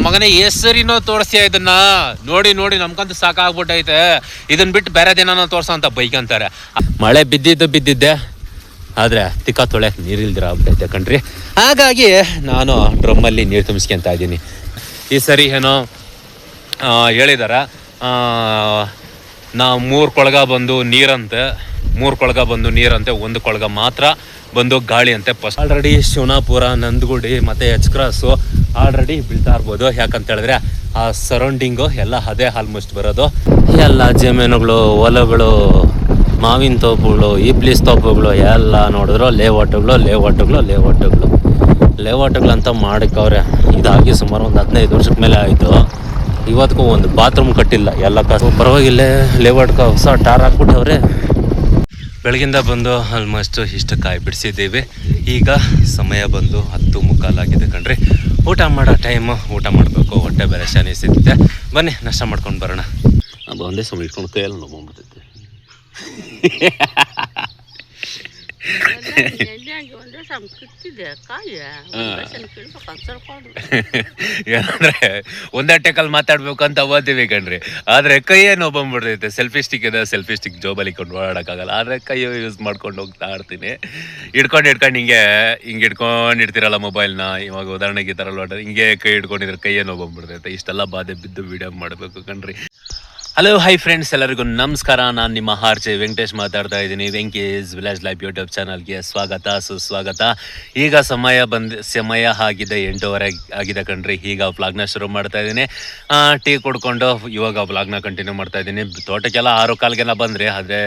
ಮಗನೇ ಹೆಸರಿನೋ ತೋರಿಸ್ತೀಯ ಇದನ್ನ ನೋಡಿ ನೋಡಿ ನಮ್ಗಂತೂ ಸಾಕಾಗ್ಬಿಟ್ಟೈತೆ. ಇದನ್ನ ಬಿಟ್ಟು ಬೇರೆ ದಿನ ತೋರ್ಸೋ ಅಂತ ಬೈಕ್ ಅಂತಾರೆ. ಮಳೆ ಬಿದ್ದಿದ್ದೆ ಆದರೆ ತಿಕ್ಕ ತೊಳೆಯಕ್ಕೆ ನೀರಿಲ್ದಿರ ಆಗ್ಬಿಟ್ಟೈತೆ ಕಣ್ರಿ. ಹಾಗಾಗಿ ನಾನು ಡ್ರಮ್ಮಲ್ಲಿ ನೀರು ತುಂಬಿಸ್ಕೊಂತ ಇದ್ದೀನಿ. ಈ ಸರಿ ಏನೋ ಹೇಳಿದಾರೆ ನಾವು 3 ಕೊಳಗ ಬಂದು ನೀರಂತೆ, 3 ಕೊಳಗ ಬಂದು ನೀರಂತೆ, 1 ಕೊಳಗ ಮಾತ್ರ ಬಂದು ಗಾಳಿ ಅಂತೆ. ಫಸ್ಟ್ ಆಲ್ರೆಡಿ ಶಿವನಾಪುರ, ನಂದಗುಡಿ ಮತ್ತು ಎಚ್ ಕ್ರಾಸು ಆಲ್ರೆಡಿ ಬೀಳ್ತಾ ಇರ್ಬೋದು. ಯಾಕಂತ ಹೇಳಿದ್ರೆ ಆ ಸರೌಂಡಿಂಗು ಎಲ್ಲ ಅದೇ ಆಲ್ಮೋಸ್ಟ್ ಬರೋದು. ಎಲ್ಲ ಜಮೀನುಗಳು, ಹೊಲಗಳು, ಮಾವಿನ ತೋಪುಗಳು, ಇಬ್ಲೀಸ್ ತೋಪುಗಳು ಎಲ್ಲ ನೋಡಿದ್ರು ಲೇಔಟ್ಗಳು ಅಂತ ಮಾಡಕ್ಕವ್ರೆ. ಇದಾಗಿ ಸುಮಾರು ಒಂದು 15 ವರ್ಷದ ಮೇಲೆ ಆಯಿತು. ಇವತ್ತಿಗೂ ಒಂದು ಬಾತ್ರೂಮ್ ಕಟ್ಟಿಲ್ಲ. ಎಲ್ಲ ಪರವಾಗಿಲ್ಲ, ಲೇಔಟ್ಗೆ ಹೊಸ ಟಾರ್ ಹಾಕ್ಬಿಟ್ಟವ್ರೆ. ಬೆಳಗಿಂದ ಬಂದು ಆಲ್ಮೋಸ್ಟ್ ಇಷ್ಟು ಕಾಯಿ ಬಿಡಿಸಿದ್ದೀವಿ. ಈಗ ಸಮಯ ಬಂದು 10:15 ಆಗಿದೆ ಕಣ್ರಿ. ಊಟ ಮಾಡೋ ಟೈಮು, ಊಟ ಮಾಡಬೇಕು. ಹೊಟ್ಟೆ ಬೇರೆ ಶಾನಿಸಿದ್ದೆ. ಬನ್ನಿ ನಾಷ್ಟ ಮಾಡ್ಕೊಂಡು ಬರೋಣ. ಒಂದೇ ಸಮಯ ಇಟ್ಕೊಂಡು ಕೈಯಲ್ಲಿ ನೋಡ್ಕೊಂಡ್ಬಿಡ್ತೈತೆ. ಏನಂದ್ರೆ ಒಂದೇ ಟೆಕಲ್ಲಿ ಮಾತಾಡ್ಬೇಕು ಅಂತ ಓದ್ತೀವಿ ಕಣ್ರಿ. ಆದ್ರೆ ಕೈಯೇ ನೋವು ಬಂದ್ಬಿಡ್ತೈತೆ. ಸೆಲ್ಫಿ ಸ್ಟಿಕ್ ಇದೆ, ಸೆಲ್ಫಿ ಸ್ಟಿಕ್ ಜೋಬಲ್ಲಿ ಇಟ್ಕೊಂಡು ಓಡಾಡಕ್ಕಾಗಲ್ಲ. ಆದ್ರೆ ಕೈಯೋ ಯೂಸ್ ಮಾಡ್ಕೊಂಡು ಹೋಗ್ತಾ ಇರ್ತೀನಿ. ಹಿಡ್ಕೊಂಡು ಹಿಂಗೆ ಇಡ್ತಿರಲ್ಲ ಮೊಬೈಲ್ನ. ಇವಾಗ ಉದಾಹರಣೆಗೆ ಈ ಥರ ಹಿಂಗೆ ಕೈ ಹಿಡ್ಕೊಂಡಿದ್ರೆ ಕೈಯೇ ನೋವು ಬಂದ್ಬಿಡ್ತೈತೆ. ಇಷ್ಟೆಲ್ಲ ಬಾಧೆ ಬಿದ್ದು ವಿಡಿಯೋ ಮಾಡಬೇಕು ಕಣ್ರಿ. ಹಲೋ ಹಾಯ್ ಫ್ರೆಂಡ್ಸ್, ಎಲ್ಲರಿಗೂ ನಮಸ್ಕಾರ. ನಾನು ನಿಮ್ಮ ಆರ್ಜೆ ವೆಂಕಟೇಶ್ ಮಾತಾಡ್ತಾ ಇದ್ದೀನಿ. ವೆಂಕೀಸ್ ವಿಲೇಜ್ ಲೈಫ್ ಯೂಟ್ಯೂಬ್ ಚಾನಲ್ಗೆ ಸುಸ್ವಾಗತ. ಈಗ ಸಮಯ ಆಗಿದೆ 8:15 ಆಗಿದೆ ಕಣ್ರಿ. ಈಗ ವ್ಲಾಗ್ನ ಶುರು ಮಾಡ್ತಾ ಇದ್ದೀನಿ. ಟೀ ಕುಡ್ಕೊಂಡು ಇವಾಗ ವ್ಲಾಗ್ನ ಕಂಟಿನ್ಯೂ ಮಾಡ್ತಾ ಇದ್ದೀನಿ. ತೋಟಕ್ಕೆಲ್ಲ 6:15 ಬಂದರೆ, ಆದರೆ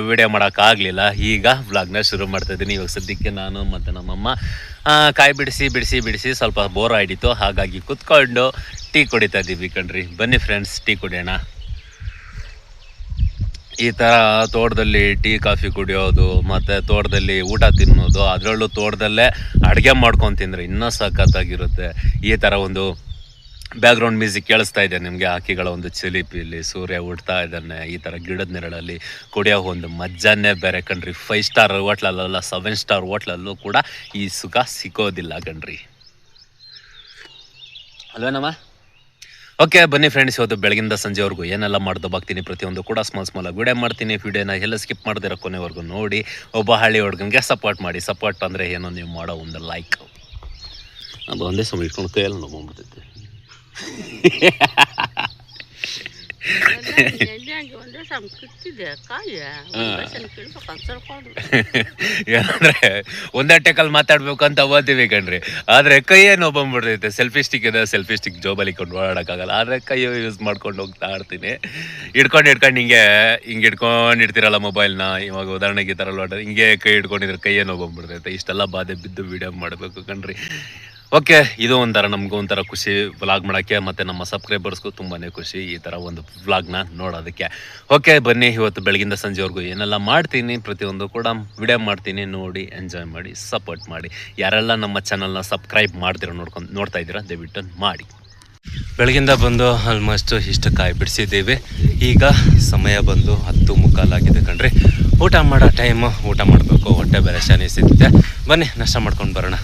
ವಿಡಿಯೋ ಮಾಡೋಕ್ಕಾಗಲಿಲ್ಲ. ಈಗ ವ್ಲಾಗ್ನ ಶುರು ಮಾಡ್ತಾ ಇದ್ದೀನಿ. ಇವಾಗ ಸದ್ಯಕ್ಕೆ ನಾನು ಮತ್ತು ನಮ್ಮಮ್ಮ ಕಾಯಿ ಬಿಡಿಸಿ ಸ್ವಲ್ಪ ಬೋರ್ ಆಯಿತು. ಹಾಗಾಗಿ ಕುತ್ಕೊಂಡು ಟೀ ಕುಡಿತಾ ಇದ್ದೀವಿ ಕಣ್ರಿ. ಬನ್ನಿ ಫ್ರೆಂಡ್ಸ್, ಟೀ ಕುಡಿಯೋಣ. ಈ ಥರ ತೋಟದಲ್ಲಿ ಟೀ ಕಾಫಿ ಕುಡಿಯೋದು ಮತ್ತು ತೋಟದಲ್ಲಿ ಊಟ ತಿನ್ನೋದು, ಅದರಲ್ಲೂ ತೋಟದಲ್ಲೇ ಅಡುಗೆ ಮಾಡ್ಕೊಂಡು ತಿಂದರೆ ಇನ್ನೂ ಸಖತ್ತಾಗಿರುತ್ತೆ. ಈ ಥರ ಒಂದು ಬ್ಯಾಕ್ಗ್ರೌಂಡ್ ಮ್ಯೂಸಿಕ್ ಕೇಳಿಸ್ತಾ ಇದೆ ನಿಮಗೆ. ಹಕ್ಕಿಗಳ ಒಂದು ಚಿಲಿಪಿಲಿ, ಸೂರ್ಯ ಉಡ್ತಾ ಇದ್ದಾನೆ. ಈ ಥರ ಗಿಡದ ನೆರಳಲ್ಲಿ ಕುಡಿಯೋ ಒಂದು ಮಜ್ಜಾನೇ ಬೇರೆ ಕಣ್ರಿ. 5 ಸ್ಟಾರ್ ಹೋಟ್ಲಲ್ಲ, 7 ಸ್ಟಾರ್ ಹೋಟ್ಲಲ್ಲೂ ಕೂಡ ಈ ಸುಖ ಸಿಗೋದಿಲ್ಲ ಕಣ್ರಿ. ಅಲ್ವೇನಮ್ಮ? ಓಕೆ ಬನ್ನಿ ಫ್ರೆಂಡ್ಸ್, ಇವತ್ತು ಬೆಳಗಿಂದ ಸಂಜೆವರೆಗೂ ಏನೆಲ್ಲ ಮಾಡ್ದು ಬಾಗ್ತೀನಿ ಪ್ರತಿಯೊಂದು ಕೂಡ ಸ್ಮಾಲ್ ವಿಡಿಯೋ ಮಾಡ್ತೀನಿ. ವಿಡಿಯೋನ ಎಲ್ಲ ಸ್ಕಿಪ್ ಮಾಡ್ದಿರೋ ಕೊನೆವರೆಗೂ ನೋಡಿ. ಒಬ್ಬ ಹಳ್ಳಿ ಹುಡುಗನಿಗೆ ಸಪೋರ್ಟ್ ಮಾಡಿ. ಸಪೋರ್ಟ್ ಅಂದರೆ ಏನೋ ನೀವು ಮಾಡೋ ಒಂದು ಲೈಕ್. ಒಂದೇ ಸಮಯ ಇಟ್ಕೊಂಡು ಕೈಯಲ್ಲಿ ನೋಡ್ಕೊಂಡ್ಬಿಡ್ತೈತೆ. ಏನಂದ್ರೆ ಒಂದೇ ಟೆಕಲ್ಲಿ ಮಾತಾಡ್ಬೇಕು ಅಂತ ಓದ್ತೀವಿ ಕಣ್ರಿ. ಆದ್ರೆ ಕೈಯೇ ನೋವು ಬಂದ್ಬಿಡ್ತೈತೆ. ಸೆಲ್ಫಿ ಸ್ಟಿಕ್ ಇದೆ, ಸೆಲ್ಫಿ ಸ್ಟಿಕ್ ಜೋಬಲ್ಲಿ ಇಟ್ಕೊಂಡು ಓಡಾಡಕ್ಕಾಗಲ್ಲ. ಆದ್ರೆ ಕೈಯೋ ಯೂಸ್ ಮಾಡ್ಕೊಂಡು ಹೋಗ್ತಾ ಇರ್ತೀನಿ. ಹಿಡ್ಕೊಂಡು ಹಿಂಗೆ ಇಡ್ತಿರಲ್ಲ ಮೊಬೈಲ್ನ. ಇವಾಗ ಉದಾಹರಣೆಗೆ ಈ ಥರ ಹಿಂಗೆ ಕೈ ಹಿಡ್ಕೊಂಡಿದ್ರೆ ಕೈಯೇ ನೋವು ಬಂದ್ಬಿಡ್ತೈತೆ. ಇಷ್ಟೆಲ್ಲ ಬಾಧೆ ಬಿದ್ದು ವಿಡಿಯೋ ಮಾಡಬೇಕು ಕಣ್ರಿ. ಓಕೆ, ಇದು ಒಂಥರ ನಮಗೂ ಒಂಥರ ಖುಷಿ ವ್ಲಾಗ್ ಮಾಡೋಕ್ಕೆ, ಮತ್ತು ನಮ್ಮ ಸಬ್ಸ್ಕ್ರೈಬರ್ಸ್ಗೂ ತುಂಬಾ ಖುಷಿ ಈ ಥರ ಒಂದು ವ್ಲಾಗ್ನ ನೋಡೋದಕ್ಕೆ. ಓಕೆ ಬನ್ನಿ, ಇವತ್ತು ಬೆಳಗಿಂದ ಸಂಜೆವರೆಗೂ ಏನೆಲ್ಲ ಮಾಡ್ತೀನಿ ಪ್ರತಿಯೊಂದು ಕೂಡ ವಿಡಿಯೋ ಮಾಡ್ತೀನಿ. ನೋಡಿ, ಎಂಜಾಯ್ ಮಾಡಿ, ಸಪೋರ್ಟ್ ಮಾಡಿ. ಯಾರೆಲ್ಲ ನಮ್ಮ ಚಾನಲ್ನ ಸಬ್ಸ್ಕ್ರೈಬ್ ಮಾಡ್ದಿರೋ ನೋಡ್ತಾ ಇದ್ದೀರಾ ದಯವಿಟ್ಟು ಮಾಡಿ. ಬೆಳಗಿಂದ ಬಂದು ಆಲ್ಮೋಸ್ಟ್ ಇಷ್ಟು ಕಾಯಿ ಬಿಡಿಸಿದ್ದೀವಿ. ಈಗ ಸಮಯ ಬಂದು 10:15 ಆಗಿದೆ ಕಣ್ರಿ. ಊಟ ಮಾಡೋ ಟೈಮು, ಊಟ ಮಾಡಬೇಕು. ಹೊಟ್ಟೆ ಬೇರೆ ಶಾನಿಸಿದ್ದೆ. ಬನ್ನಿ ನಾಷ್ಟ ಮಾಡ್ಕೊಂಡು ಬರೋಣ.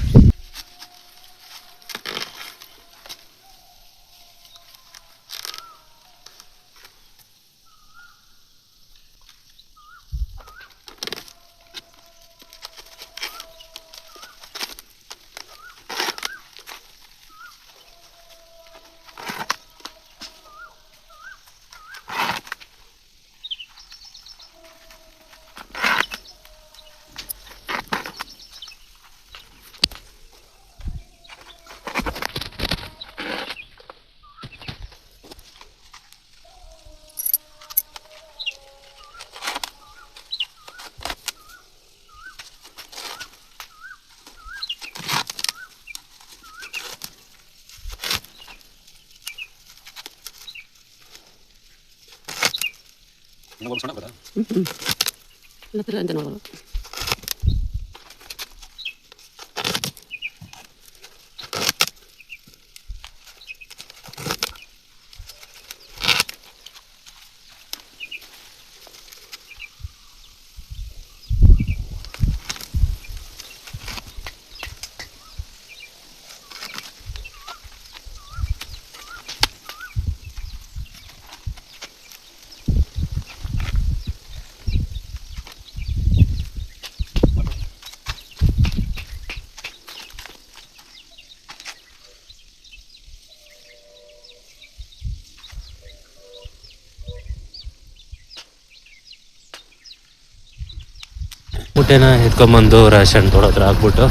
ಊಟನ ಎತ್ಕೊಂಬಂದು ರೇಷನ್ ತೊಡೋದ್ರ ಹಾಕ್ಬಿಟ್ಟು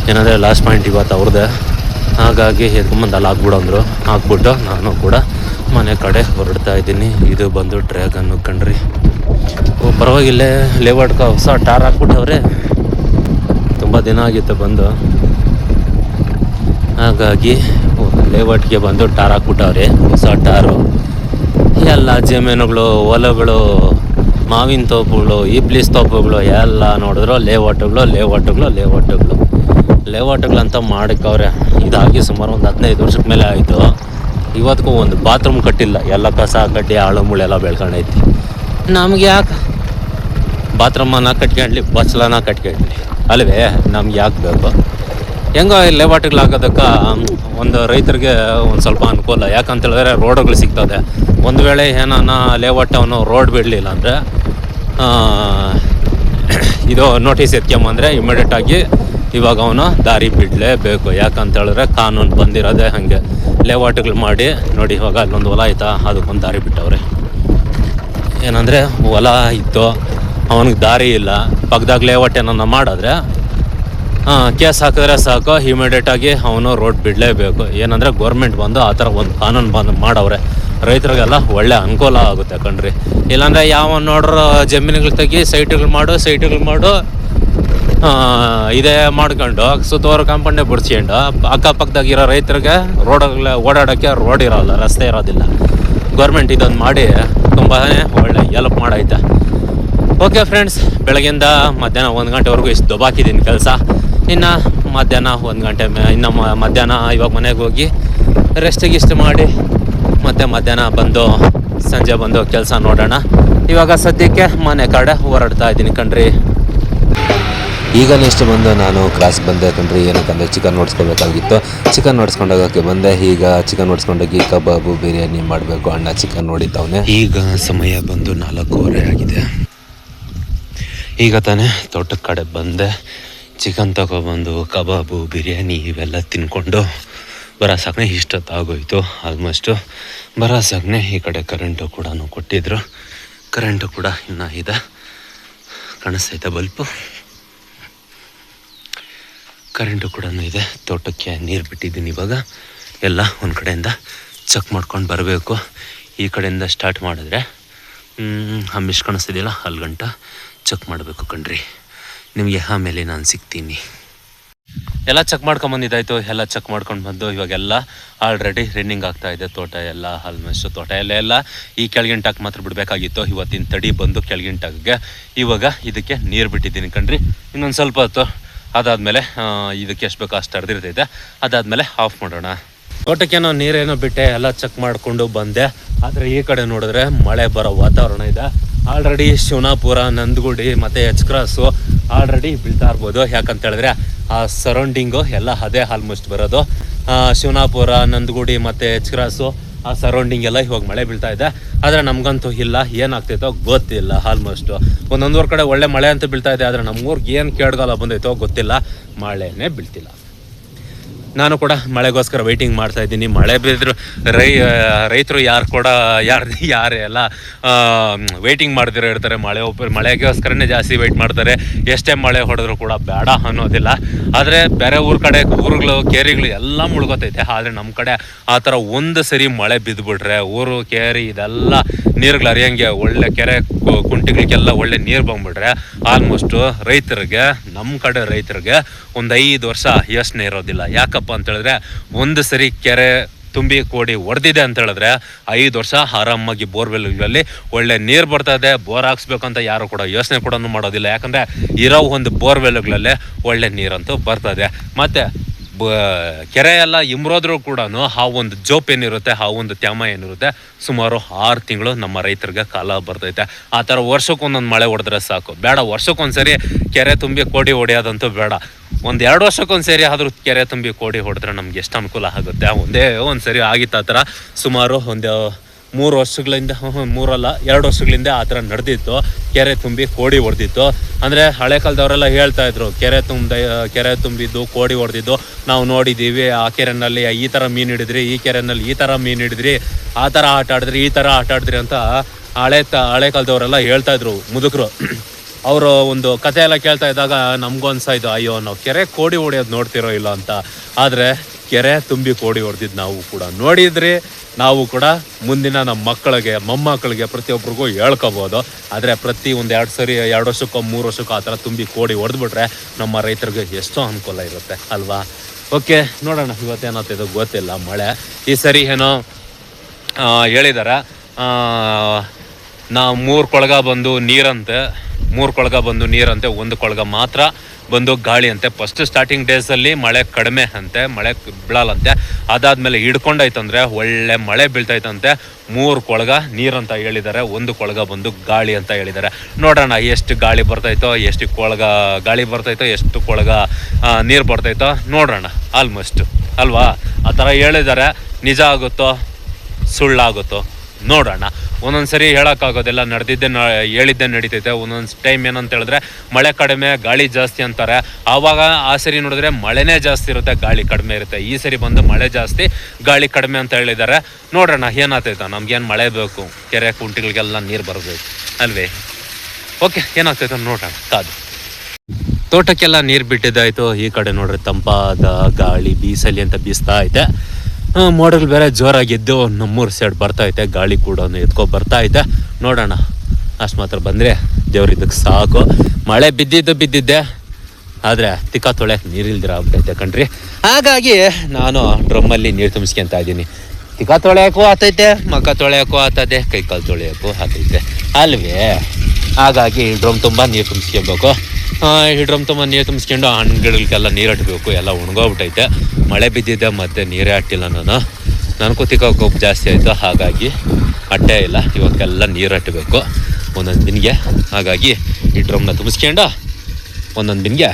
ಏನಂದರೆ ಲಾಸ್ಟ್ ಪಾಯಿಂಟ್ ಇವತ್ತು ಅವ್ರದ್ದೇ, ಹಾಗಾಗಿ ಎತ್ಕೊಂಬಂದು ಅಲ್ಲಿ ಹಾಕ್ಬಿಡು ಅಂದರು. ಹಾಕ್ಬಿಟ್ಟು ನಾನು ಕೂಡ ಮನೆ ಕಡೆ ಹೊರಡ್ತಾ ಇದ್ದೀನಿ. ಇದು ಬಂದು ಡ್ರ್ಯಾಗನ್ನು ಕಣ್ರಿ. ಪರವಾಗಿಲ್ಲ, ಲೇಔಟ್ಕ ಹೊಸ ಟಾರ್ ಹಾಕ್ಬಿಟ್ಟವ್ರೆ. ತುಂಬ ದಿನ ಆಗಿತ್ತು ಬಂದು, ಹಾಗಾಗಿ ಲೇಔಟ್ಗೆ ಬಂದು ಟಾರ್ ಹಾಕ್ಬಿಟ್ಟವ್ರೆ, ಹೊಸ ಟಾರು. ಎಲ್ಲ ಜಮೀನುಗಳು, ಹೊಲಗಳು, ಮಾವಿನ ತೋಪುಗಳು, ಈಬ್ಲೀಸ್ ತೋಪುಗಳು ಎಲ್ಲ ನೋಡಿದ್ರು ಲೇಔಟ್ಗಳಂತ ಮಾಡಕ್ಕವ್ರೆ. ಇದಾಗಿ ಸುಮಾರು ಒಂದು 15 ವರ್ಷದ ಮೇಲೆ ಆಯಿತು. ಇವತ್ತಿಗೂ ಒಂದು ಬಾತ್ರೂಮ್ ಕಟ್ಟಿಲ್ಲ. ಎಲ್ಲ ಕಸ ಕಡ್ಡಿ ಆಳು ಮುಳೆಲ್ಲ ಬೆಳ್ಕೊಂಡೈತಿ. ನಮ್ಗೆ ಯಾಕೆ ಬಾತ್ರೂಮನ್ನ ಕಟ್ಕೊಂಡ್ಲಿ, ಬಚ್ಚಲನ ಕಟ್ಕೊಂಡ್ಲಿ ಅಲ್ವೇ, ನಮ್ಗೆ ಯಾಕೆ ಬೇಕು? ಹೆಂಗೋ ಲೇಔಟ್ಗಳು ಹಾಕೋದಕ್ಕೆ ಒಂದು ರೈತರಿಗೆ ಒಂದು ಸ್ವಲ್ಪ ಅನುಕೂಲ. ಯಾಕಂತೇಳಿದ್ರೆ ರೋಡುಗಳು ಸಿಗ್ತದೆ. ಒಂದು ವೇಳೆ ಏನಾನ ಲೇಔಟ್ ಅವನು ರೋಡ್ ಬಿಡಲಿಲ್ಲ ಅಂದರೆ ಇದು ನೋಟಿಸ್ ಎತ್ಕೊಂಬಂದರೆ ಇಮಿಡಿಯೇಟಾಗಿ ಇವಾಗ ಅವನು ದಾರಿ ಬಿಡಲೇಬೇಕು. ಯಾಕಂತೇಳಿದ್ರೆ ಕಾನೂನು ಬಂದಿರೋದೇ ಹಾಗೆ. ಲೇಔಟ್ಗಳು ಮಾಡಿ ನೋಡಿ, ಇವಾಗ ಅಲ್ಲೊಂದು ಹೊಲ ಆಯ್ತಾ, ಅದಕ್ಕೊಂದು ದಾರಿ ಬಿಟ್ಟವ್ರೆ. ಏನಂದರೆ ಹೊಲ ಇತ್ತು, ಅವನಿಗೆ ದಾರಿ ಇಲ್ಲ, ಪಕ್ಕದಾಗ ಲೇಔಟ್ ಏನನ್ನ ಮಾಡಿದ್ರೆ ಕೇಸ್ ಹಾಕಿದ್ರೆ ಸಾಕು, ಇಮಿಡಿಯೇಟಾಗಿ ಅವನು ರೋಡ್ ಬಿಡಲೇಬೇಕು. ಏನಂದರೆ ಗೌರ್ಮೆಂಟ್ ಬಂದು ಆ ಥರ ಒಂದು ಕಾನೂನು ಬಂದು ಮಾಡವ್ರೆ. ರೈತರಿಗೆಲ್ಲ ಒಳ್ಳೆ ಅನುಕೂಲ ಆಗುತ್ತೆ ಕಣ್ರಿ. ಇಲ್ಲಾಂದರೆ ಯಾವ ನೋಡ್ರೋ ಜಮೀನುಗಳು ತೆಗಿ, ಸೈಟ್ಗಳು ಮಾಡು ಇದೇ ಮಾಡ್ಕೊಂಡು ಸುತ್ತೋರು ಕಾಂಪೌಂಡೇ ಬಿಡ್ಸ್ಕೊಂಡು ಅಕ್ಕಪಕ್ಕದಾಗಿರೋ ರೈತರಿಗೆ ಓಡಾಡೋಕ್ಕೆ ರೋಡ್ ಇರೋಲ್ಲ, ರಸ್ತೆ ಇರೋದಿಲ್ಲ. ಗೌರ್ಮೆಂಟ್ ಇದೊಂದು ಮಾಡಿ ತುಂಬಾ ಒಳ್ಳೆ ಹೆಲ್ಪ್ ಮಾಡೈತೆ. ಓಕೆ ಫ್ರೆಂಡ್ಸ್, ಬೆಳಗ್ಗೆಯಿಂದ ಮಧ್ಯಾಹ್ನ 1 ಗಂಟೆವರೆಗೂ ಇಷ್ಟು ದೊಬಾಕಿದ್ದೀನಿ ಕೆಲಸ. ಇನ್ನು ಮಧ್ಯಾಹ್ನ 1 ಗಂಟೆ ಇನ್ನು ಮಧ್ಯಾಹ್ನ ಇವಾಗ ಮನೆಗೆ ಹೋಗಿ ರೆಸ್ಟಿಗಿಷ್ಟು ಮಾಡಿ ಮತ್ತು ಮಧ್ಯಾಹ್ನ ಬಂದು ಸಂಜೆ ಬಂದು ಕೆಲಸ ನೋಡೋಣ. ಇವಾಗ ಸದ್ಯಕ್ಕೆ ಮನೆ ಕಡೆ ಹೊರಡ್ತಾ ಇದ್ದೀನಿ ಕಣ್ರಿ. ಈಗ ನೆಕ್ಸ್ಟ್ ಬಂದು ನಾನು ಕ್ಲಾಸ್ ಬಂದೆ ಕಣ್ರಿ. ಏನಕ್ಕಂದರೆ ಚಿಕನ್ ನೋಡ್ಸ್ಕೊಬೇಕಾಗಿತ್ತು. ಚಿಕನ್ ನೋಡ್ಸ್ಕೊಂಡೋಗೋಕ್ಕೆ ಬಂದೆ. ಈಗ ಚಿಕನ್ ನೋಡ್ಸ್ಕೊಂಡೋಗಿ ಕಬಾಬು ಬಿರಿಯಾನಿ ಮಾಡಬೇಕು. ಅಣ್ಣ ಚಿಕನ್ ನೋಡಿದ್ದವನೇ. ಈಗ ಸಮಯ ಬಂದು 4:15 ಆಗಿದೆ. ಈಗ ತಾನೇ ತೋಟದ ಕಡೆ ಬಂದೆ. ಚಿಕನ್ ತಗೊಬಂದು ಕಬಾಬು ಬಿರಿಯಾನಿ ಇವೆಲ್ಲ ತಿನ್ಕೊಂಡು ಬರೋಸಾಗನೆ ಇಷ್ಟೊತ್ತಾಗೋಯ್ತು. ಆಲ್ಮೋಸ್ಟು ಬರೋಸಾಗನೆ ಈ ಕಡೆ ಕರೆಂಟು ಕೂಡ ಕೊಟ್ಟಿದ್ರು. ಕರೆಂಟು ಕೂಡ ಇನ್ನೂ ಇದೆ, ಕಾಣಿಸ್ತೈತೆ ಬಲ್ಪು. ಕರೆಂಟು ಕೂಡ ಇದೆ. ತೋಟಕ್ಕೆ ನೀರು ಬಿಟ್ಟಿದ್ದೀನಿ. ಇವಾಗ ಎಲ್ಲ ಒಂದು ಕಡೆಯಿಂದ ಚೆಕ್ ಮಾಡ್ಕೊಂಡು ಬರಬೇಕು. ಈ ಕಡೆಯಿಂದ ಸ್ಟಾರ್ಟ್ ಮಾಡಿದ್ರೆ ಮಿಸ್ ಕಾಣಿಸ್ತಿದೆಯಲ್ಲ, ಅಲ್ಲಿ ಗಂಟ ಚೆಕ್ ಮಾಡಬೇಕು ಕಣ್ರಿ. ನಿಮಗೆ ಆಮೇಲೆ ನಾನು ಸಿಗ್ತೀನಿ. ಎಲ್ಲ ಚೆಕ್ ಮಾಡ್ಕೊಂಬಂದಿದ್ದಾಯಿತು. ಎಲ್ಲ ಚೆಕ್ ಮಾಡ್ಕೊಂಡು ಬಂದು ಇವಾಗೆಲ್ಲ ಆಲ್ರೆಡಿ ರನ್ನಿಂಗ್ ಆಗ್ತಾಯಿದೆ. ತೋಟ ಎಲ್ಲ ಆಲ್ಮೋಸ್ಟ್ ತೋಟ ಎಲ್ಲ ಈ ಕೆಳಗಿನ ಟಾಕ್ ಮಾತ್ರ ಬಿಡಬೇಕಾಗಿತ್ತು. ಇವತ್ತಿನ ತಡಿ ಬಂದು ಕೆಳಗಿನ ಟಾಕ್ಗೆ ಇವಾಗ ಇದಕ್ಕೆ ನೀರು ಬಿಟ್ಟಿದ್ದೀನಿ ಕಣ್ರಿ. ಇನ್ನೊಂದು ಸ್ವಲ್ಪ ಹೊತ್ತು ಅದಾದಮೇಲೆ ಇದಕ್ಕೆ ಎಷ್ಟು ಬೇಕೋ ಅಷ್ಟು ಅರ್ದಿರ್ತೈತೆ. ಅದಾದಮೇಲೆ ಆಫ್ ಮಾಡೋಣ. ತೋಟಕ್ಕೇನೋ ನೀರೇನೋ ಬಿಟ್ಟೆ, ಎಲ್ಲ ಚೆಕ್ ಮಾಡಿಕೊಂಡು ಬಂದೆ. ಆದರೆ ಈ ಕಡೆ ನೋಡಿದ್ರೆ ಮಳೆ ಬರೋ ವಾತಾವರಣ ಇದೆ. ಆಲ್ರೆಡಿ ಶಿವನಾಪುರ, ನಂದಗುಡಿ ಮತ್ತು ಎಚ್ ಕ್ರಾಸು ಆಲ್ರೆಡಿ ಬೀಳ್ತಾ ಇರ್ಬೋದು. ಯಾಕಂತೇಳಿದ್ರೆ ಆ ಸರೌಂಡಿಂಗು ಎಲ್ಲ ಅದೇ ಆಲ್ಮೋಸ್ಟ್ ಬರೋದು. ಶಿವನಾಪುರ, ನಂದಗುಡಿ ಮತ್ತು ಎಚ್ ಕ್ರಾಸು ಆ ಸರೌಂಡಿಂಗ್ ಎಲ್ಲ ಇವಾಗ ಮಳೆ ಬೀಳ್ತಾ ಇದೆ. ಆದರೆ ನಮಗಂತೂ ಇಲ್ಲ, ಏನಾಗ್ತೈತೋ ಗೊತ್ತಿಲ್ಲ. ಆಲ್ಮೋಸ್ಟು ಒಂದೊಂದೂರು ಕಡೆ ಒಳ್ಳೆ ಮಳೆ ಅಂತ ಬೀಳ್ತಾ ಇದೆ. ಆದರೆ ನಮ್ಮೂರಿಗೆ ಏನು ಕೇಳ್ಗಾಲ ಬಂದೈತೋ ಗೊತ್ತಿಲ್ಲ, ಮಳೆನೇ ಬೀಳ್ತಿಲ್ಲ. ನಾನು ಕೂಡ ಮಳೆಗೋಸ್ಕರ ವೆಯ್ಟಿಂಗ್ ಮಾಡ್ತಾಯಿದ್ದೀನಿ. ಮಳೆ ಬಿದ್ದರೂ ರೈತರು ಯಾರು ಎಲ್ಲ ವೆಯ್ಟಿಂಗ್ ಮಾಡ್ತಿರೋ ಇರ್ತಾರೆ. ಮಳೆಗೋಸ್ಕರನೇ ಜಾಸ್ತಿ ವೆಯ್ಟ್ ಮಾಡ್ತಾರೆ. ಎಷ್ಟೇ ಮಳೆ ಹೊಡೆದ್ರು ಕೂಡ ಬೇಡ ಅನ್ನೋದಿಲ್ಲ. ಆದರೆ ಬೇರೆ ಊರುಗಳು ಕೇರಿಗಳು ಎಲ್ಲ ಮುಳುಗೋತೈತೆ. ಆದರೆ ನಮ್ಮ ಕಡೆ ಆ ಥರ ಒಂದು ಸರಿ ಮಳೆ ಬಿದ್ದುಬಿಟ್ರೆ ಊರು ಕೇರಿ ಇದೆಲ್ಲ ನೀರುಗಳು ಹರಿಯಂಗೆ ಒಳ್ಳೆ ಕೆರೆ ಕುಂಟಿಗಳಿಗೆಲ್ಲ ಒಳ್ಳೆ ನೀರು ಬಂದ್ಬಿಟ್ರೆ ಆಲ್ಮೋಸ್ಟು ರೈತರಿಗೆ, ನಮ್ಮ ಕಡೆ ರೈತರಿಗೆ ಒಂದು 5 ವರ್ಷ ಯೋಚನೆ ಇರೋದಿಲ್ಲ. ಯಾಕಪ್ಪ ಅಂತೇಳಿದ್ರೆ ಒಂದು ಸರಿ ಕೆರೆ ತುಂಬಿ ಕೋಡಿ ಹೊಡೆದಿದೆ ಅಂತ ಹೇಳಿದ್ರೆ 5 ವರ್ಷ ಆರಾಮಾಗಿ ಬೋರ್ವೆಲ್ಗಳಲ್ಲಿ ಒಳ್ಳೆ ನೀರು ಬರ್ತದೆ. ಬೋರ್ ಹಾಕ್ಸ್ಬೇಕಂತ ಯಾರು ಕೂಡ ಯೋಚನೆ ಕೂಡ ಮಾಡೋದಿಲ್ಲ. ಯಾಕಂದರೆ ಇರೋ ಒಂದು ಬೋರ್ವೆಲ್ಗಳಲ್ಲೇ ಒಳ್ಳೆ ನೀರಂತೂ ಬರ್ತದೆ. ಮತ್ತು ಕೆರೆ ಎಲ್ಲ ಇಮ್ರೋದ್ರೂ ಕೂಡ ಆ ಒಂದು ಜೋಪ್ ಏನಿರುತ್ತೆ, ಆ ಒಂದು ತ್ಯಾಮ ಏನಿರುತ್ತೆ, ಸುಮಾರು 6 ತಿಂಗಳು ನಮ್ಮ ರೈತರಿಗೆ ಕಾಲ ಬರ್ತೈತೆ. ಆ ಥರ ವರ್ಷಕ್ಕೊಂದೊಂದು ಮಳೆ ಹೊಡೆದ್ರೆ ಸಾಕು. ಬೇಡ ವರ್ಷಕ್ಕೊಂದ್ಸರಿ ಕೆರೆ ತುಂಬಿ ಕೋಡಿ ಹೊಡೆಯೋದಂತೂ ಬೇಡ. 1-2 ವರ್ಷಕ್ಕೊಂದು ಸರಿ ಆದರೂ ಕೆರೆ ತುಂಬಿ ಕೋಡಿ ಹೊಡೆದ್ರೆ ನಮ್ಗೆ ಎಷ್ಟು ಅನುಕೂಲ ಆಗುತ್ತೆ. ಒಂದೇ ಒಂದು ಸರಿ ಆಗಿತ್ತು ಆ ಥರ. ಸುಮಾರು ಒಂದು 3 ವರ್ಷಗಳಿಂದ 2 ವರ್ಷಗಳಿಂದ ಆ ಥರ ನಡೆದಿತ್ತು. ಕೆರೆ ತುಂಬಿ ಕೋಡಿ ಹೊಡೆದಿತ್ತು. ಅಂದರೆ ಹಳೆ ಕಾಲದವರೆಲ್ಲ ಹೇಳ್ತಾಯಿದ್ರು, ಕೆರೆ ತುಂಬಿದ್ದು ಕೋಡಿ ಹೊಡೆದಿದ್ದು ನಾವು ನೋಡಿದ್ದೀವಿ. ಆ ಕೆರೆಯಲ್ಲಿ ಈ ಥರ ಮೀನು ಹಿಡಿದ್ರಿ, ಈ ಕೆರೆಯಲ್ಲಿ ಈ ಥರ ಮೀನು ಹಿಡಿದ್ರಿ, ಆ ಥರ ಆಟ ಆಡಿದ್ರಿ, ಈ ಥರ ಆಟ ಆಡಿದ್ರಿ ಅಂತ ಹಳೆ ಕಾಲದವರೆಲ್ಲ ಹೇಳ್ತಾಯಿದ್ರು ಮುದುಕರು. ಅವರು ಒಂದು ಕತೆ ಎಲ್ಲ ಕೇಳ್ತಾ ಇದ್ದಾಗ ನಮಗೂ ಅನ್ಸಾಯ್ತು, ಅಯ್ಯೋ ನಾವು ಕೆರೆ ಕೋಡಿ ಹೊಡೆಯೋದು ನೋಡ್ತಿರೋ ಇಲ್ಲ ಅಂತ. ಆದರೆ ಕೆರೆ ತುಂಬಿ ಕೋಡಿ ಹೊಡೆದಿದ್ದು ನಾವು ಕೂಡ ನೋಡಿದ್ರಿ. ನಾವು ಕೂಡ ಮುಂದಿನ ನಮ್ಮ ಮಕ್ಕಳಿಗೆ ಮೊಮ್ಮಕ್ಕಳಿಗೆ ಪ್ರತಿಯೊಬ್ಬರಿಗೂ ಹೇಳ್ಕೊಬೋದು. ಆದರೆ ಪ್ರತಿ ಒಂದು 2 ವರ್ಷಕ್ಕೋ 3 ವರ್ಷಕ್ಕೋ ಆ ಥರ ತುಂಬಿ ಕೋಡಿ ಹೊಡೆದ್ಬಿಟ್ರೆ ನಮ್ಮ ರೈತರಿಗೆ ಎಷ್ಟೋ ಅನುಕೂಲ ಇರುತ್ತೆ ಅಲ್ವಾ. ಓಕೆ, ನೋಡೋಣ ಇವತ್ತೇನಾಗ್ತಿದೆ ಗೊತ್ತಿಲ್ಲ. ಮಳೆ ಈ ಸರಿ ಏನೋ ಹೇಳಿದ್ದಾರೆ, ನಾವು 3 ಕೊಳಗ ಬಂದು ನೀರಂತೆ, 3 ಕೊಳಗ ಬಂದು ನೀರಂತೆ, 1 ಕೊಳಗ ಮಾತ್ರ ಬಂದು ಗಾಳಿ ಅಂತೆ. ಫಸ್ಟ್ ಸ್ಟಾರ್ಟಿಂಗ್ ಡೇಸಲ್ಲಿ ಮಳೆ ಕಡಿಮೆ ಅಂತೆ, ಮಳೆ ಬೀಳಲ್ಲಂತೆ. ಅದಾದಮೇಲೆ ಹಿಡ್ಕೊಂಡಾಯ್ತಂದರೆ ಒಳ್ಳೆ ಮಳೆ ಬೀಳ್ತೈತಂತೆ. 3 ಕೊಳಗ ನೀರಂತ ಹೇಳಿದ್ದಾರೆ, 1 ಕೊಳಗ ಬಂದು ಗಾಳಿ ಅಂತ ಹೇಳಿದ್ದಾರೆ. ನೋಡೋಣ ಎಷ್ಟು ಗಾಳಿ ಬರ್ತೈತೋ, ಎಷ್ಟು ಕೊಳಗ ಗಾಳಿ ಬರ್ತೈತೋ, ಎಷ್ಟು ಕೊಳಗ ನೀರು ಬರ್ತೈತೋ ನೋಡೋಣ. ಆಲ್ಮೋಸ್ಟ್ ಅಲ್ವಾ ಆ ಥರ ಹೇಳಿದ್ದಾರೆ. ನಿಜ ಆಗುತ್ತೋ ಸುಳ್ಳಾಗುತ್ತೋ ನೋಡೋಣ. ಒಂದೊಂದು ಸರಿ ಹೇಳೋಕ್ಕಾಗೋದಿಲ್ಲ, ಹೇಳಿದ್ದೆ ನಡೀತೈತೆ. ಒಂದೊಂದು ಟೈಮ್ ಏನಂತ ಹೇಳಿದ್ರೆ ಮಳೆ ಕಡಿಮೆ ಗಾಳಿ ಜಾಸ್ತಿ ಅಂತಾರೆ. ಆವಾಗ ಆ ಸರಿ ನೋಡಿದ್ರೆ ಮಳೆನೇ ಜಾಸ್ತಿ ಇರುತ್ತೆ, ಗಾಳಿ ಕಡಿಮೆ ಇರುತ್ತೆ. ಈ ಸರಿ ಬಂದು ಮಳೆ ಜಾಸ್ತಿ ಗಾಳಿ ಕಡಿಮೆ ಅಂತ ಹೇಳಿದ್ದಾರೆ. ನೋಡೋಣ ಏನಾಗ್ತೈತೆ. ನಮ್ಗೇನು ಮಳೆ ಬೇಕು, ಕೆರೆ ಕುಂಟಿಗಳಿಗೆಲ್ಲ ನೀರು ಬರಬೇಕು ಅಲ್ವೇ. ಓಕೆ, ಏನಾಗ್ತೈತೆ ನೋಡೋಣ ಕಾದು. ತೋಟಕ್ಕೆಲ್ಲ ನೀರು ಬಿಟ್ಟಿದ್ದಾಯಿತು. ಈ ಕಡೆ ನೋಡ್ರಿ ತಂಪಾದ ಗಾಳಿ ಬೀಸಲಿ ಅಂತ ಬೀಸ್ತಾ ಐತೆ. ಮೋಡಲ್ ಬೇರೆ ಜೋರಾಗಿದ್ದು ನಮ್ಮೂರು ಸೈಡ್ ಬರ್ತೈತೆ, ಗಾಳಿ ಕೂಡ ಎತ್ಕೊ ಬರ್ತೈತೆ. ನೋಡೋಣ, ಅಷ್ಟು ಮಾತ್ರ ಬಂದರೆ ದೇವ್ರಿದ್ದಕ್ಕೆ ಸಾಕು. ಮಳೆ ಬಿದ್ದಿದ್ದೆ, ಆದರೆ ತಿಕ್ಕ ತೊಳೆಯಕ್ಕೆ ನೀರಿಲ್ದಿರ ಆಗ್ಬಿಟ್ಟೈತೆ ಕಣ್ರಿ. ಹಾಗಾಗಿ ನಾನು ಡ್ರಮ್ಮಲ್ಲಿ ನೀರು ತುಂಬಿಸ್ಕೊಂತ ಇದ್ದೀನಿ. ತಿಕ್ಕ ತೊಳೆಯೋಕ್ಕೂ ಆತೈತೆ, ಮಕ್ಕ ತೊಳೆಯೋಕ್ಕೂ ಆಗ್ತದೆ, ಕೈಕಾಲು ತೊಳೆಯೋಕ್ಕೂ ಆಗ್ತೈತೆ ಅಲ್ವೇ. ಹಾಗಾಗಿ ಈ ಡ್ರಮ್ ತುಂಬ ನೀರು ತುಂಬಿಸ್ಕೊಬೇಕು. ಈ ಡ್ರಮ್ ತುಂಬ ನೀರು ತುಂಬಿಸ್ಕೊಂಡು ಹಣ್ಣುಗಳಿಗೆಲ್ಲ ನೀರು ಹಟ್ಟಬೇಕು. ಎಲ್ಲ ಒಣಗೋಗ್ಬಿಟ್ಟೈತೆ, ಮಳೆ ಬಿದ್ದಿದ್ದೆ, ಮತ್ತೆ ನೀರೇ ಹಟ್ಟಿಲ್ಲ. ನನಗೂ ತಿಕ್ಕೋಕೆ ಜಾಸ್ತಿ ಆಯಿತು, ಹಾಗಾಗಿ ಅಟ್ಟೆ ಇಲ್ಲ. ಇವಕ್ಕೆಲ್ಲ ನೀರು ಹಟ್ಟಬೇಕು ಒಂದೊಂದು ದಿನಗೆ. ಹಾಗಾಗಿ ಈ ಡ್ರಮ್ನ ತುಂಬಿಸ್ಕೊಂಡು ಒಂದೊಂದು ದಿನಗೆ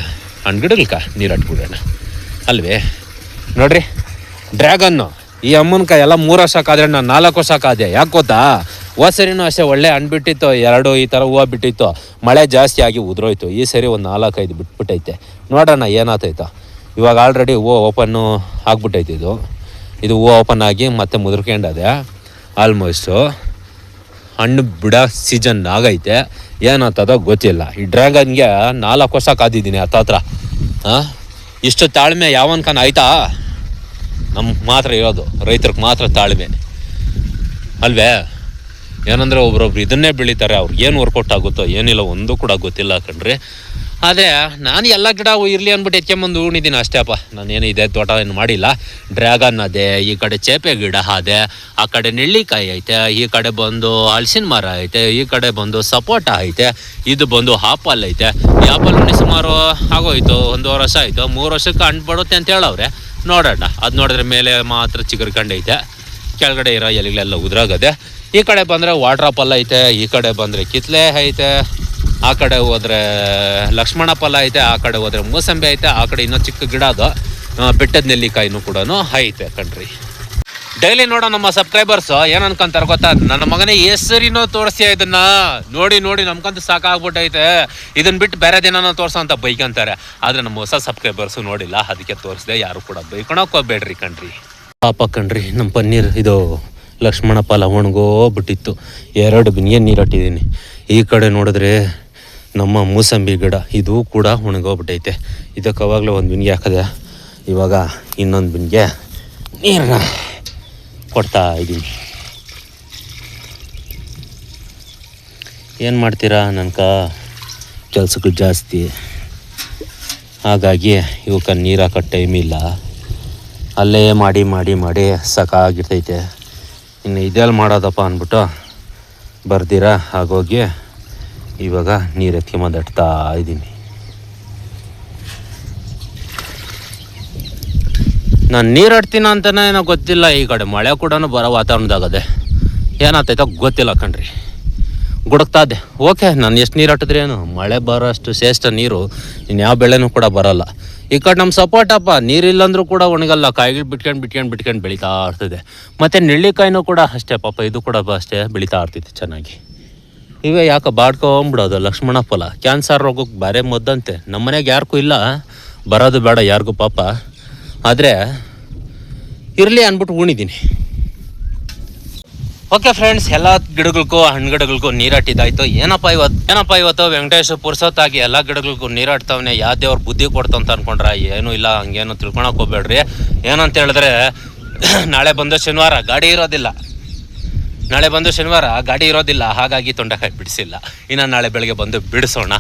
ಹಣ್ಣುಗಿಡಲ್ಕ ನೀರು ಹಟ್ಬಿಡೋಣ ಅಲ್ವೇ. ನೋಡ್ರಿ, ಡ್ರ್ಯಾಗನ್ನು ಈ ಅಮ್ಮನ ಎಲ್ಲ 3 ವರ್ಷ ಕಾದ್ರೆ ನಾನು 4 ವರ್ಷ ಕಾದೆ. ಯಾಕೆ ಗೊತ್ತಾ, ಸರಿನೂ ಅಷ್ಟೇ ಒಳ್ಳೆ ಹಣ್ಣು ಬಿಟ್ಟಿತ್ತು, 2 ಈ ಥರ ಹೂವು ಬಿಟ್ಟಿತ್ತು. ಮಳೆ ಜಾಸ್ತಿ ಆಗಿ ಉದುರೋಯ್ತು. ಈ ಸರಿ ಒಂದು 4-5 ಬಿಟ್ಬಿಟ್ಟೈತೆ. ನೋಡೋಣ ಏನಾಗ್ತೈತ. ಇವಾಗ ಆಲ್ರೆಡಿ ಹೂವು ಓಪನ್ನು ಆಗ್ಬಿಟ್ಟೈತೆ. ಇದು ಹೂವು ಓಪನ್ ಆಗಿ ಮತ್ತೆ ಮುದುರ್ಕೊಂಡದೆ. ಆಲ್ಮೋಸ್ಟು ಹಣ್ಣು ಬಿಡೋ ಸೀಸನ್ ಆಗೈತೆ. ಏನಾಗ್ತದೋ ಗೊತ್ತಿಲ್ಲ. ಈ ಡ್ರ್ಯಾಗನ್ಗೆ 4 ವರ್ಷ ಕಾದಿದ್ದೀನಿ ಹತ್ರ. ಇಷ್ಟು ತಾಳ್ಮೆ ಯಾವನ್ಕನ ಆಯ್ತಾ? ನಮ್ಗೆ ಮಾತ್ರ ಇರೋದು, ರೈತರಿಗೆ ಮಾತ್ರ ತಾಳ್ಮೆ ಅಲ್ವೇ. ಏನಂದರೆ ಒಬ್ರೊಬ್ರು ಇದನ್ನೇ ಬೆಳೀತಾರೆ, ಅವ್ರಿಗೇನು ವರ್ಕೌಟ್ ಆಗುತ್ತೋ ಏನಿಲ್ಲ ಒಂದು ಕೂಡ ಗೊತ್ತಿಲ್ಲ ಕಣ್ರಿ. ಆದರೆ ನಾನು ಎಲ್ಲ ಗಿಡ ಇರಲಿ ಅಂದ್ಬಿಟ್ಟು ಎತ್ಕೊಂಬಂದು ಉಣಿದ್ದೀನಿ ಅಷ್ಟೇಪ್ಪ. ನಾನೇನು ಇದೆ ತೋಟ ಏನು ಮಾಡಿಲ್ಲ. ಡ್ರ್ಯಾಗನ್ ಅದೇ, ಈ ಕಡೆ ಚೇಪೆ ಗಿಡ ಅದೇ, ಆ ಕಡೆ ನೆಲ್ಲಿಕಾಯಿ ಐತೆ, ಈ ಕಡೆ ಬಂದು ಹಲಸಿನ ಮರ ಐತೆ, ಈ ಕಡೆ ಬಂದು ಸಪೋಟ ಐತೆ, ಇದು ಬಂದು ಆಪಲ್ ಐತೆ. ಈ ಆಪಲ್ ಉಣ್ಣಿ ಸುಮಾರು ಆಗೋಯ್ತು, 1.5 ವರ್ಷ ಆಯಿತು. 3 ವರ್ಷಕ್ಕೆ ಹಣ್ಣು ಬಡುತ್ತೆ ಅಂತ ಹೇಳವ್ರೆ. ನೋಡೋಣ. ಅದು ನೋಡಿದ್ರೆ ಮೇಲೆ ಮಾತ್ರ ಚಿಗುರ್ಕೊಂಡೈತೆ, ಕೆಳಗಡೆ ಇರೋ ಎಲೆಗಳೆಲ್ಲ ಉದುರಾಗದೆ. ಈ ಕಡೆ ಬಂದರೆ ವಾಟರ್ ಆಪಲ್ ಐತೆ, ಈ ಕಡೆ ಬಂದರೆ ಕಿತ್ಲೆ ಐತೆ, ಆ ಕಡೆ ಹೋದರೆ ಲಕ್ಷ್ಮಣ ಫಲ ಐತೆ, ಆ ಕಡೆ ಹೋದರೆ ಮೂಸಂಬಿ ಐತೆ, ಆ ಕಡೆ ಇನ್ನೂ ಚಿಕ್ಕ ಗಿಡ ಅದು ಬೆಟ್ಟದ ನೆಲ್ಲಿಕಾಯಿನೂ ಕೂಡ ಐತೆ ಕಣ್ರಿ. ಡೈಲಿ ನೋಡೋ ನಮ್ಮ ಸಬ್ಸ್ಕ್ರೈಬರ್ಸು ಏನು ಅನ್ಕೊಂತಾರೆ ಗೊತ್ತಾ, ನನ್ನ ಮಗನೇ ಹೆಸರಿನೋ ತೋರಿಸ್ತೀಯ ಇದನ್ನು ನೋಡಿ ನಮ್ಗಂತೂ ಸಾಕಾಗ್ಬಿಟ್ಟೈತೆ, ಇದನ್ನು ಬಿಟ್ಟು ಬೇರೆ ದಿನನೂ ತೋರಿಸೋ ಅಂತ ಬೈಕಂತಾರೆ. ಆದರೆ ನಮ್ಮ ಹೊಸ ಸಬ್ಸ್ಕ್ರೈಬರ್ಸು ನೋಡಿಲ್ಲ, ಅದಕ್ಕೆ ತೋರಿಸ್ದೆ. ಯಾರು ಕೂಡ ಬೈಕೊಳಕ್ಕೆ ಹೋಗ್ಬೇಡ್ರಿ ಕಣ್ರಿ. ಪಾಪ ಕಣ್ರಿ, ನಮ್ಮ ಪನ್ನೀರ್ ಇದು ಲಕ್ಷ್ಮಣ ಫಲ ಒಣಗೋಗ್ಬಿಟ್ಟಿತ್ತು. 2 ಬಿನ್ಗೆ ನೀರು ಹಟ್ಟಿದ್ದೀನಿ. ಈ ಕಡೆ ನೋಡಿದ್ರೆ ನಮ್ಮ ಮೂಸಂಬಿ ಗಿಡ ಇದು ಕೂಡ ಒಣಗೋಗ್ಬಿಟ್ಟೈತೆ. ಇದಕ್ಕೆ ಅವಾಗಲೇ 1 ಬಿನ್ಗೆ ಹಾಕಿದೆ. ಇವಾಗ ಇನ್ನೊಂದು ಬಿನ್ಗೆ ನೀರನ್ನ ಕೊಡ್ತಾ ಇದ್ದೀನಿ. ಏನು ಮಾಡ್ತೀರಾ, ನನಗೆ ಕೆಲಸಗಳು ಜಾಸ್ತಿ, ಹಾಗಾಗಿ ಇವಕ್ಕೆ ನೀರು ಹಾಕೋ ಟೈಮ್ ಇಲ್ಲ. ಅಲ್ಲೇ ಮಾಡಿ ಸಾಕಾಗಿರ್ತೈತೆ. ಇನ್ನು ಇದೆಲ್ಲ ಮಾಡೋದಪ್ಪ ಅಂದ್ಬಿಟ್ಟು ಬರ್ದಿರಾ ಆಗೋಗಿ ಇವಾಗ ನೀರು ಎತ್ಕೊಂಬಂದು ಇದ್ದೀನಿ. ನಾನು ನೀರು ಹಟ್ತೀನ ಅಂತಲೇ ಏನೋ ಗೊತ್ತಿಲ್ಲ. ಈ ಕಡೆ ಮಳೆ ಕೂಡ ಬರೋ ವಾತಾವರಣದಾಗದೆ, ಏನಾಗ್ತೈತೋ ಗೊತ್ತಿಲ್ಲ ಕಣ್ರಿ. ಗುಡುಕ್ತಾ ಇದ್ದೆ. ಓಕೆ, ನಾನು ಎಷ್ಟು ನೀರು ಹಟ್ಟಿದ್ರೆ ಏನು, ಮಳೆ ಬರೋಷ್ಟು ಶ್ರೇಷ್ಠ ನೀರು ಇನ್ಯಾವ ಬೆಳೆನೂ ಕೂಡ ಬರೋಲ್ಲ. ಈ ಕಡೆ ನಮ್ಮ ಸಪೋಟಪ್ಪ ನೀರಿಲ್ಲಂದ್ರೂ ಕೂಡ ಒಣಗಲ್ಲ, ಕಾಯಿಗಳು ಬಿಟ್ಕೊಂಡು ಬೆಳೀತಾ ಇರ್ತದೆ. ಮತ್ತು ನೆಲ್ಲಿಕಾಯಿನೂ ಕೂಡ ಅಷ್ಟೇ ಪಾಪ, ಇದು ಕೂಡ ಅಷ್ಟೇ ಬೆಳೀತಾ ಇರ್ತೈತೆ ಚೆನ್ನಾಗಿ. ಇವೇ ಯಾಕೆ ಬಾಡ್ಕೊಂಬಿಡೋದು ಲಕ್ಷ್ಮಣ ಫಲ, ಕ್ಯಾನ್ಸರ್ ರೋಗಕ್ಕೆ ಬೇರೆ ಮದ್ದಂತೆ. ನಮ್ಮ ಮನೆಗೆ ಯಾರಿಗೂ ಇಲ್ಲ, ಬರೋದು ಬೇಡ ಯಾರಿಗೂ ಪಾಪ. ಆದರೆ ಇರಲಿ ಅಂದ್ಬಿಟ್ಟು ಉಣಿದ್ದೀನಿ. ಓಕೆ ಫ್ರೆಂಡ್ಸ್, ಎಲ್ಲ ಗಿಡಗಳಿಗೂ ಹಣ್ಣು ಗಿಡಗಳಿಗೂ ನೀರಾಟಿದ್ದಾಯ್ತು. ಏನಪ್ಪ ಇವತ್ತು ವೆಂಕಟೇಶ್ ಪುರ್ಸೊತ್ತಾಗಿ ಎಲ್ಲ ಗಿಡಗಳಿಗೂ ನೀರಾಡ್ತಾವನೆ, ಯಾವ ದೇವ್ರ ಬುದ್ಧಿ ಕೊಡ್ತಂತ ಅನ್ಕೊಂಡ್ರ? ಏನೂ ಇಲ್ಲ, ಹಂಗೇನು ತಿಳ್ಕೊಳಕ್ ಹೋಗ್ಬೇಡ್ರಿ. ಏನಂತ ಹೇಳಿದ್ರೆ ನಾಳೆ ಬಂದು ಶನಿವಾರ ಗಾಡಿ ಇರೋದಿಲ್ಲ, ಹಾಗಾಗಿ ತೊಂಡೆಕಾಯಿ ಬಿಡಿಸಿಲ್ಲ. ಇನ್ನು ನಾಳೆ ಬೆಳಗ್ಗೆ ಬಂದು ಬಿಡಿಸೋಣ.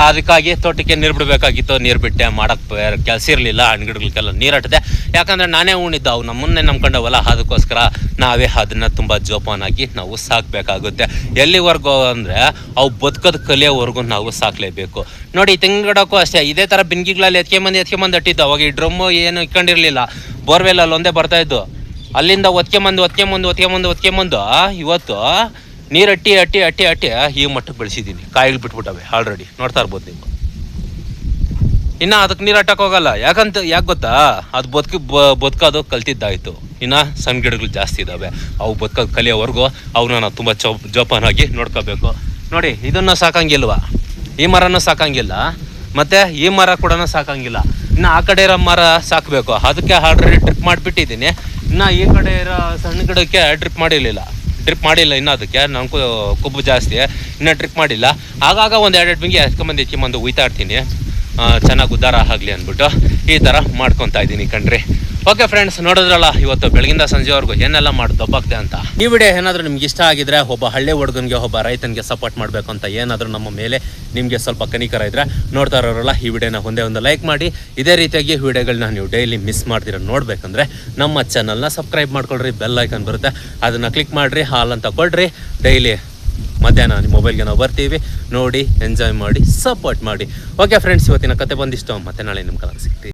ಅದಕ್ಕಾಗಿ ತೋಟಕ್ಕೆ ನೀರು ಬಿಡಬೇಕಾಗಿತ್ತು, ನೀರು ಬಿಟ್ಟೆ, ಮಾಡೋಕ್ಕೆ ಕೆಲಸ ಇರಲಿಲ್ಲ. ಹಣ್ಣುಗಿಡಗಳಿಗೆಲ್ಲ ನೀರಾಟಿದೆ, ಯಾಕಂದರೆ ನಾನೇ ಉಣಿದ್ದ, ಅವು ನಮ್ಮನ್ನೇ ನಂಬ್ಕೊಂಡವಲ್ಲ, ಅದಕ್ಕೋಸ್ಕರ ನಾವೇ ಅದನ್ನು ತುಂಬ ಜೋಪಾನಾಗಿ ನಾವು ಸಾಕಬೇಕಾಗುತ್ತೆ. ಎಲ್ಲಿವರೆಗೂ ಅಂದರೆ ಅವು ಬದುಕೋದು ಕಲಿಯೋವರೆಗೂ ನಾವು ಸಾಕಲೇಬೇಕು. ನೋಡಿ, ತೆಂಗಿನ ಗಿಡಕ್ಕೂ ಅಷ್ಟೇ ಇದೇ ಥರ ಬಿನ್ಗಿಗಳಲ್ಲಿ ಎತ್ಕೊಂಬಂದು ಅಟ್ಟಿದ್ದು. ಅವಾಗ ಈ ಡ್ರಮ್ಮು ಏನು ಇಟ್ಕೊಂಡಿರಲಿಲ್ಲ, ಬೋರ್ವೆಲ್ ಒಂದೇ ಬರ್ತಾಯಿದ್ದು. ಅಲ್ಲಿಂದ ಒತ್ಕೊಂಬಂದು ಇವತ್ತು ನೀರು ಅಟ್ಟಿ ಈ ಮಟ್ಟಕ್ಕೆ ಬೆಳೆಸಿದ್ದೀನಿ. ಕಾಯಿಗಳು ಬಿಟ್ಬಿಟ್ಟವೆ ಆಲ್ರೆಡಿ, ನೋಡ್ತಾ ಇರ್ಬೋದು ನೀವು. ಇನ್ನು ಅದಕ್ಕೆ ನೀರು ಅಟ್ಟಕ್ಕೆ ಹೋಗಲ್ಲ, ಯಾಕೆ ಗೊತ್ತಾ? ಅದು ಬದುಕೋದು ಕಲ್ತಿದ್ದಾಯಿತು. ಇನ್ನು ಸಣ್ಣ ಗಿಡಗಳು ಜಾಸ್ತಿ ಇದ್ದಾವೆ, ಅವು ಬದುಕೋದು ಕಲಿಯೋವರೆಗೂ ಅವನ್ನ ನಾವು ತುಂಬ ಜೋಪಾನಾಗಿ ನೋಡ್ಕೋಬೇಕು. ನೋಡಿ, ಇದನ್ನು ಸಾಕಂಗಿಲ್ವ, ಈ ಮರನೂ ಸಾಕಂಗಿಲ್ಲ, ಮತ್ತು ಈ ಮರ ಕೂಡ ಸಾಕಂಗಿಲ್ಲ. ಇನ್ನು ಆ ಕಡೆ ಇರೋ ಮರ ಸಾಕಬೇಕು, ಅದಕ್ಕೆ ಆಲ್ರೆಡಿ ಡ್ರಿಪ್ ಮಾಡಿಬಿಟ್ಟಿದ್ದೀನಿ. ಇನ್ನು ಈ ಕಡೆ ಇರೋ ಸಣ್ಣ ಗಿಡಕ್ಕೆ ಡ್ರಿಪ್ ಮಾಡಿಲ್ಲ ಇನ್ನು ಅದಕ್ಕೆ ನನಗೂ ಕೊಬ್ಬು ಜಾಸ್ತಿ, ಇನ್ನೂ ಡ್ರಿಪ್ ಮಾಡಿಲ್ಲ. ಆಗಾಗ ಒಂದು 2 ಬಿಂಗೆ ಎತ್ಕೊಂಬಂದು ಉಯ್ತಾ ಇರ್ತೀನಿ, ಚೆನ್ನಾಗಿ ಉದ್ಧಾರ ಆಗಲಿ ಅಂದ್ಬಿಟ್ಟು ಈ ಥರ ಮಾಡ್ಕೊತಾ ಇದ್ದೀನಿ ಕಣ್ರಿ. ಓಕೆ ಫ್ರೆಂಡ್ಸ್, ನೋಡಿದ್ರಲ್ಲ ಇವತ್ತು ಬೆಳಗಿಂದ ಸಂಜೆವರೆಗೂ ಏನೆಲ್ಲ ಮಾಡಿ ದಬ್ಬಾಕ್ದೆ ಅಂತ. ಈ ವಿಡಿಯೋ ಏನಾದರೂ ನಿಮ್ಗೆ ಇಷ್ಟ ಆಗಿದ್ರೆ, ಒಬ್ಬ ಹಳ್ಳಿ ಹುಡುಗನಿಗೆ, ಒಬ್ಬ ರೈತನಿಗೆ ಸಪೋರ್ಟ್ ಮಾಡಬೇಕು ಅಂತ ಏನಾದರೂ ನಮ್ಮ ಮೇಲೆ ನಿಮಗೆ ಸ್ವಲ್ಪ ಕನಿಕರ ಇದ್ದರೆ, ನೋಡ್ತಾ ಇರೋರಲ್ಲ ಈ ವಿಡಿಯೋನ ಒಂದು ಲೈಕ್ ಮಾಡಿ. ಇದೇ ರೀತಿಯಾಗಿ ವಿಡಿಯೋಗಳನ್ನ ನೀವು ಡೈಲಿ ಮಿಸ್ ಮಾಡ್ತೀರ ನೋಡಬೇಕಂದ್ರೆ ನಮ್ಮ ಚಾನಲ್ನ ಸಬ್ಸ್ಕ್ರೈಬ್ ಮಾಡ್ಕೊಳ್ರಿ, ಬೆಲ್ ಐಕನ್ ಬರುತ್ತೆ, ಅದನ್ನು ಕ್ಲಿಕ್ ಮಾಡಿರಿ, ಹಾಲ್ ಅಂತ ಕೊಡ್ರಿ. ಡೈಲಿ ಮಧ್ಯಾಹ್ನ ನಿಮ್ಮ ಮೊಬೈಲ್ಗೆ ನಾವು ಬರ್ತೀವಿ, ನೋಡಿ ಎಂಜಾಯ್ ಮಾಡಿ ಸಪೋರ್ಟ್ ಮಾಡಿ. ಓಕೆ ಫ್ರೆಂಡ್ಸ್, ಇವತ್ತಿನ ಕತೆ ಬಂದಿಷ್ಟು, ಮತ್ತೆ ನಾಳೆ ನಿಮ್ಮ ಕಲರ್ ಸಿಗ್ತೀವಿ.